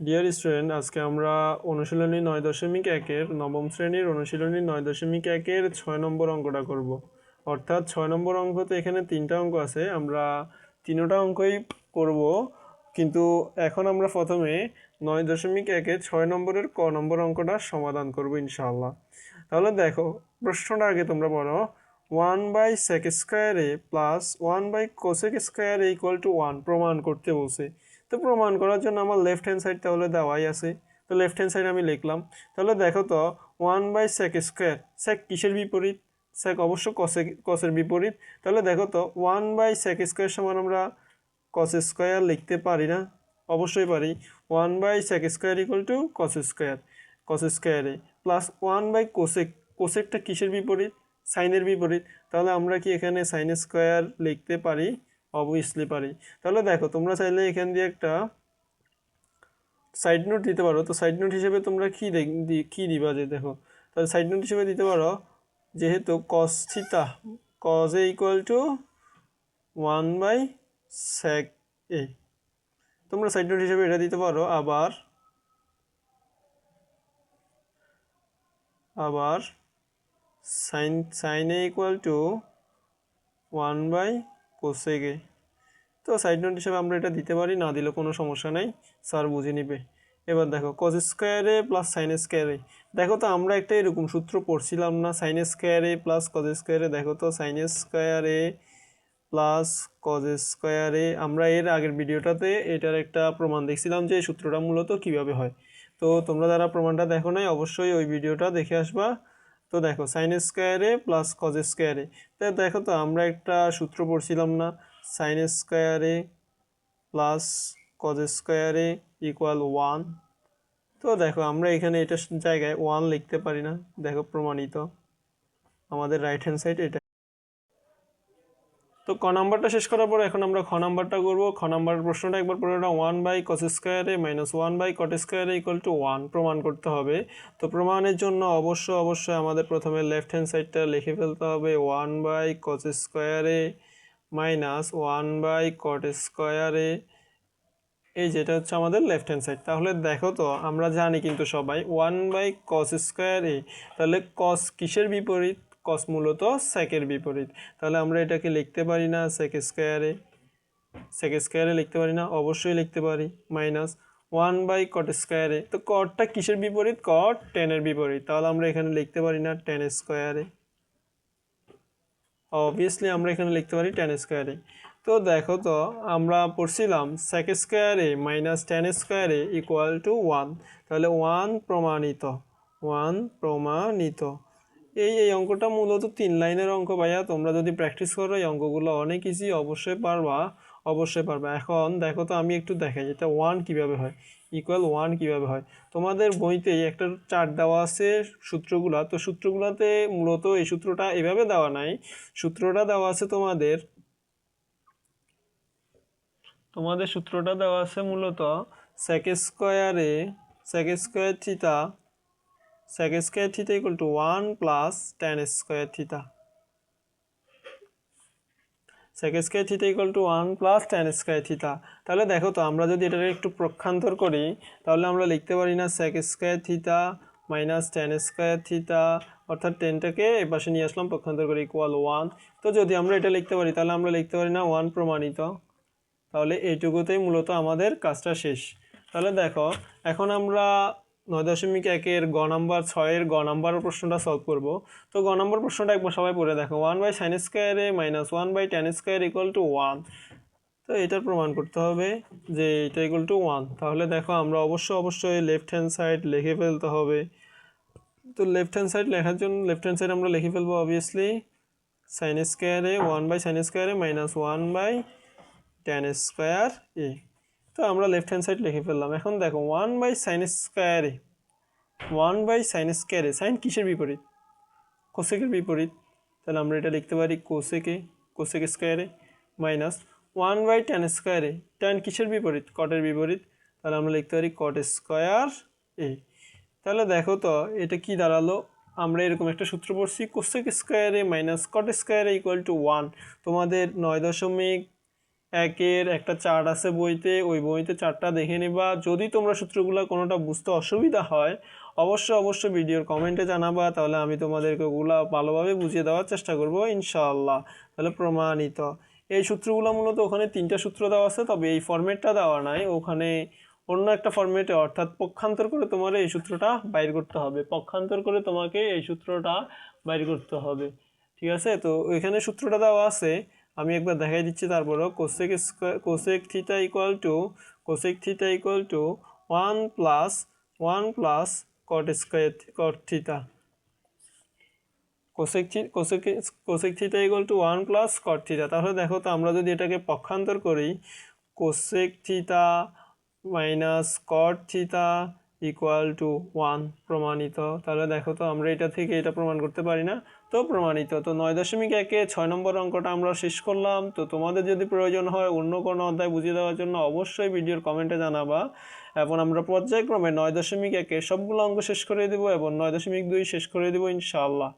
Dear student, আজকে আমরা অনুশীলনী 9.1-এর নবম শ্রেণীর অনুশীলনী 9.1-এর 6 নম্বর অঙ্কটা করব। অর্থাৎ 6 নম্বর অঙ্কতে এখানে 3টা অঙ্ক আছে, আমরা 3টা অঙ্কই করব, কিন্তু এখন আমরা প্রথমে 9.1-এর 6 নম্বরের ক নম্বর অঙ্কটা সমাধান করব ইনশাআল্লাহ। তাহলে দেখো, প্রশ্নটা আগে তোমরা পড়ো। 1/sec² plus 1/cosec² equal to 1 প্রমাণ করতে বলছে। তো প্রমাণ করার জন্য আমার লেফট হ্যান্ড সাইড তাহলে দেওয়াই আছে, তো লেফট হ্যান্ড সাইড আমি লিখলাম। তাহলে দেখো তো 1/sec², সেক কিসের বিপরীত? সেক অবশ্য কসের বিপরীত। তাহলে দেখো তো 1/sec² সমান আমরা cos² লিখতে পারি না? অবশ্যই পারি। 1/sec² equal to cos² plus 1/cosec, কোসেকটা কিসের বিপরীত? সাইনের বিপরীত। তাহলে আমরা কি এখানে sin² লিখতে পারি? অবভিয়াসলি পারি। তাহলে দেখো, তোমরা চাইলে এখান দিয়ে একটা সাইড নোট দিতে পারো। তো সাইড নোট হিসেবে তোমরা কি দিবা, যে দেখো, তাহলে সাইড নোট হিসেবে দিতে পারো, যেহেতু cos theta cos a equal to 1/sec a, তোমরা সাইড নোট হিসেবে এটা দিতে পারো। আবার sin a equal to 1/cosec a, তো সাইড নোট হিসেবে আমরা এটা দিতে পারি, না দিলে কোনো সমস্যা নাই, স্যার বুঝে নিবে। এবার দেখো cos² প্লাস sin²। দেখো তো, আমরা একটা এরকম সূত্র পড়ছিলাম না, sin² প্লাস cos²। দেখো তো, sin² প্লাস cos²। আমরা এর আগের ভিডিওটাতে এটার একটা প্রমাণ দেখছিলাম যে এই সূত্রটা মূলত কিভাবে হয়। তো তোমরা যারা প্রমাণটা দেখো নাই, অবশ্যই ওই ভিডিওটা দেখে আসবা। তো দেখো, sin² প্লাস cos²। তো দেখো তো, আমরা একটা সূত্র পড়ছিলাম না, sin² প্লাস cos² ইকুয়াল 1। তো দেখো, আমরা এখানে এটার জায়গায় 1 লিখতে পারি না। দেখো, প্রমাণিত, আমাদের রাইট হ্যান্ড সাইড এটা। তো ক নাম্বারটা শেষ করার পর এখন আমরা খ নাম্বারটা করবো। খ নাম্বার প্রশ্নটা একবার পরে, ওটা 1/cos² minus 1/cot² equal to 1 প্রমাণ করতে হবে। তো প্রমাণের জন্য অবশ্যই আমাদের প্রথমে লেফট হ্যান্ড সাইডটা লিখে ফেলতে হবে। 1/cos² মাইনাস 1/cot², এই যেটা হচ্ছে আমাদের লেফট হ্যান্ড সাইড। তাহলে দেখো তো, আমরা জানি কিন্তু সবাই 1/cos², তাহলে cos কিসের বিপরীত? cos মূলত সেকের বিপরীত। তাহলে আমরা এটাকে লিখতে পারি না sec² লিখতে পারি না? অবশ্যই লিখতে পারি। মাইনাস 1/cot², তো cotটা কিসের বিপরীত? cot tan-এর বিপরীত। তাহলে আমরা এখানে লিখতে পারি না tan²। অবভিয়াসলি আমরা এখানে লিখতে পারি tan²। তো দেখো তো, আমরা পড়ছিলাম sec² minus tan² equal to 1। তাহলে 1 প্রমাণিত। এই অঙ্কটা মূলত 3 লাইনের অঙ্ক ভাইয়া। তোমরা যদি প্র্যাকটিস করো এই অঙ্কগুলো অনেক ইজি, অবশ্যই পারবা। এখন দেখো তো, আমি একটু দেখাই এটা 1 কিভাবে হয়, ইকুয়াল 1 কিভাবে হয়। তোমাদের বইতেই একটা চার্ট দেওয়া আছে সূত্রগুলা। তো সূত্রগুলাতে মূলত এই সূত্রটা এভাবে দেওয়া নাই, সূত্রটা দেওয়া আছে তোমাদের সূত্রটা দেওয়া আছে মূলত sec² theta equal to 1 plus tan² theta. sec² theta equal to 1 plus tan² theta. তাহলে দেখো তো, আমরা যদি এটাকে একটু পক্ষান্তর করি, তাহলে আমরা লিখতে পারি না sec² theta minus tan² theta, অর্থাৎ টেনটাকে এই পাশে নিয়ে আসলাম, পক্ষান্তর করে ইকুয়াল 1। তো যদি আমরা এটা লিখতে পারি, তাহলে আমরা লিখতে পারি না 1 প্রমাণিত। তাহলে এইটুকুতেই মূলত আমাদের কাজটা শেষ। তাহলে দেখো, এখন আমরা 9.1-এর গ নাম্বার 6-এর গ নাম্বার প্রশ্নটা সলভ করব। তো গ নাম্বার প্রশ্নটা একবার সবাই পড়ে দেখো। 1/sin² minus 1/tan² equal to 1। তো এটার প্রমাণ করতে হবে যে এটা ইকুয়াল টু 1। তাহলে দেখো, আমরা অবশ্যই লেফট হ্যান্ড সাইড লিখে ফেলতে হবে। তো লেফট হ্যান্ড সাইড লেখার জন্য লেফট হ্যান্ড সাইড আমরা লিখে ফেলবো obviously sin² 1/sin² minus 1/tan²। তো আমরা লেফট হ্যান্ড সাইড লিখে ফেললাম। এখন দেখো 1/sin², সাইন কিসের বিপরীত? কোসেকের বিপরীত। তাহলে আমরা এটা লিখতে পারি কোসেক² মাইনাস 1/tan², ট্যান কিসের বিপরীত? কটের বিপরীত। তাহলে আমরা লিখতে পারি cot²। তাহলে দেখো তো, এটা কি দাঁড়ালো? আমরা এরকম একটা সূত্র পড়ছি, cosec² minus cot² equal to 1। তোমাদের 9.1 একের একটা চার্ট আছে বইতে, ওই বইতে চার্টটা দেখে নিবা। যদি তোমরা সূত্রগুলো কোনোটা বুঝতে অসুবিধা হয় অবশ্যই ভিডিওর কমেন্টে জানাবা, তাহলে আমি তোমাদেরকে ওগুলা ভালোভাবে বুঝিয়ে দেওয়ার চেষ্টা করব ইনশাআল্লাহ। তাহলে প্রমাণিত এই সূত্রগুলো মূলত ওখানে 3টা সূত্র দেওয়া আছে, তবে এই ফরম্যাটটা দেওয়া নাই, ওখানে অন্য একটা ফরম্যাটে, অর্থাৎ পক্ষান্তর করে তোমার এই সূত্রটা বাইর করতে হবে, পক্ষান্তর করে তোমাকে এই সূত্রটা বাইর করতে হবে। ঠিক আছে, তো এখানে সূত্রটা দেওয়া আছে, আমি একবার দেখাই দিচ্ছি। তারপরও cosec theta equal to 1 plus cot theta, cosec theta equal to 1 plus cot theta. তাহলে দেখো তো আমরা যদি এটাকে পক্ষান্তর করি, cosec theta minus caught theta equal to 1, প্রমাণিত। তাহলে দেখো তো আমরা এটা থেকে এটা প্রমাণ করতে পারি না, তো প্রমাণিত। তো 9.1-এ 6 নম্বর অঙ্কটা আমরা শেষ করলাম। তো তোমাদের যদি প্রয়োজন হয় অন্য কোনো অধ্যায় বুঝিয়ে দেওয়ার জন্য অবশ্যই ভিডিওর কমেন্টে জানাবা। এখন আমরা পর্যায়ক্রমে 9.1-এ সবগুলো অঙ্ক শেষ করে দেবো এবং 9.2 শেষ করে দেবো ইনশাআল্লাহ।